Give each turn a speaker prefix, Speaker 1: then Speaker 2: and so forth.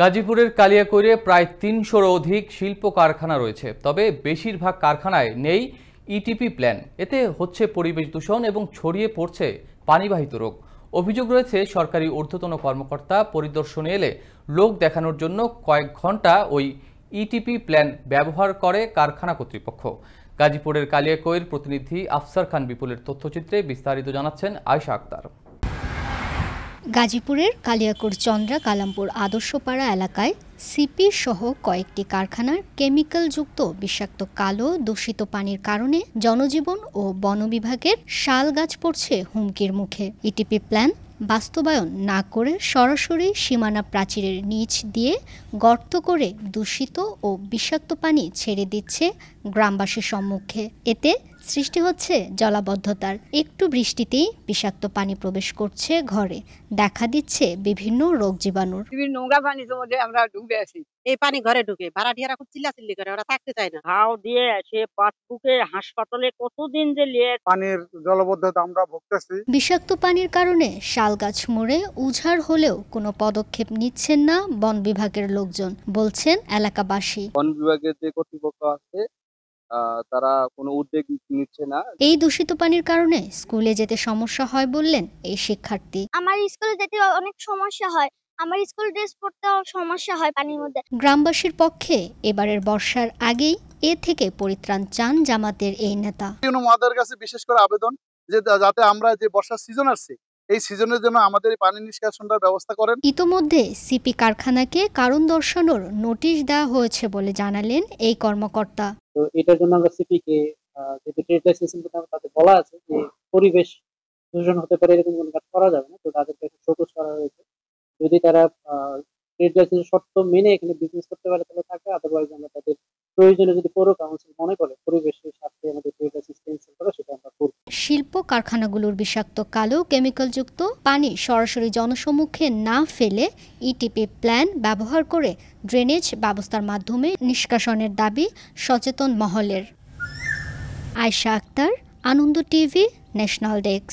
Speaker 1: গাজীপুরের কালিয়াকৈরে প্রায় ৩০০-র অধিক শিল্প কারখানা রয়েছে, তবে বেশিরভাগ কারখানায় নেই ইটিপি প্ল্যান। এতে হচ্ছে পরিবেশ দূষণ এবং ছড়িয়ে পড়ছে পানিবাহিত রোগ। অভিযোগ রয়েছে সরকারি ঊর্ধ্বতন কর্মকর্তা পরিদর্শনে এলে লোক দেখানোর জন্য কয়েক ঘন্টা ওই ইটিপি প্ল্যান ব্যবহার করে কারখানা কর্তৃপক্ষ। গাজীপুরের কালিয়াকৈর প্রতিনিধি আফসার খান বিপুলের তথ্যচিত্রে বিস্তারিত জানাচ্ছেন আয়েশা আক্তার।
Speaker 2: গাজীপুরের কালিয়াকৈর চন্দ্রা কালামপুর আদর্শপাড়া এলাকায় সিপি সহ কয়েকটি কারখানার কেমিক্যালযুক্ত বিষাক্ত কালো দূষিত পানির কারণে জনজীবন ও বন বিভাগের শাল গাছ পড়ছে হুমকির মুখে। ইটিপি প্ল্যান বাস্তবায়ন না করে সরাসরি সীমানা প্রাচীরের নিচ দিয়ে গর্ত করে দূষিত ও বিষাক্ত পানি ছেড়ে দিচ্ছে গ্রামবাসীর সম্মুখে। এতে সৃষ্টি হচ্ছে জলাবদ্ধতার। একটু বৃষ্টিতেই বিষাক্ত পানি প্রবেশ করছে ঘরে, দেখা দিচ্ছে বিভিন্ন রোগ জীবাণুর।
Speaker 3: নোংরা পানির মধ্যে আমরা ডুবে আছি। এই পানি ঘরে ঢুকে ভাড়াটিয়ারা খুব চিল্লাচিল্লি করে, ওরা থাকতে চায় না।
Speaker 4: হাও দিয়ে সে পাতপুকে হাসপাতালে কতদিন যে লিয়ে
Speaker 5: পানির জলবদ্ধতা আমরা ভুগতেছি।
Speaker 2: বিষাক্ত পানির কারণে শাল গাছ মরে উজাড় হলেও কোনো পদক্ষেপ নিচ্ছেন না বন বিভাগের লোকজন, বলছেন এলাকাবাসী।
Speaker 6: বন বিভাগের যে কর্তৃপক্ষ আছে তারা কোনো উদ্যোগ নিচ্ছে না।
Speaker 2: এই দূষিত পানির কারণে স্কুলে যেতে সমস্যা হয় বললেন এই শিক্ষার্থী।
Speaker 7: আমার স্কুলে যেতে অনেক সমস্যা হয়, আমার স্কুল ড্রেস পরতেও সমস্যা হয় পানির মধ্যে।
Speaker 2: গ্রামবাসীর পক্ষে এবারের বর্ষার আগেই এ থেকে পরিত্রাণ চান জামাতের এই নেতা।
Speaker 5: আমাদের কাছে বিশেষ করে আবেদন যে যাতে আমরা যে বর্ষার সিজন আসছে এই সিজনের জন্য আমাদের পানি নিষ্কাশনের ব্যবস্থা করেন।
Speaker 2: ইতোমধ্যে সিপি কারখানাকে কারণ দর্শানোর নোটিশ দেওয়া হয়েছে বলে জানালেন এই কর্মকর্তা।
Speaker 4: তো এটার জন্য আমরা সিপি কে যে ট্রেড লাইসেন্সের মধ্যে তাতে বলা আছে যে পরিবেশ দূষণ হতে পারে এরকম কোনো কাজ করা যাবে না। তো তাদেরকে ফোকাস করা হয়েছে, যদি তারা ট্রেড লাইসেন্সের শর্ত মেনে এখানে বিজনেস করতে পারে তাহলে থাকে, আদারওয়াইজ আমরা তাদের প্রয়োজনে যদি পৌর কাউন্সিল মনে করে পরিবেশের সাথে আমাদের ট্রেড লাইসেন্স ক্যান্সেল করে সেটা আমরা করব।
Speaker 2: শিল্প কারখানাগুলোর বিষাক্ত কালো কেমিক্যালযুক্ত পানি সরাসরি জনসম্মুখে না ফেলে ইটিপি প্ল্যান ব্যবহার করে ড্রেনেজ ব্যবস্থার মাধ্যমে নিষ্কাশনের দাবি সচেতন মহলের। আয়েশা আক্তার, আনন্দ টিভি, ন্যাশনাল ডেস্ক।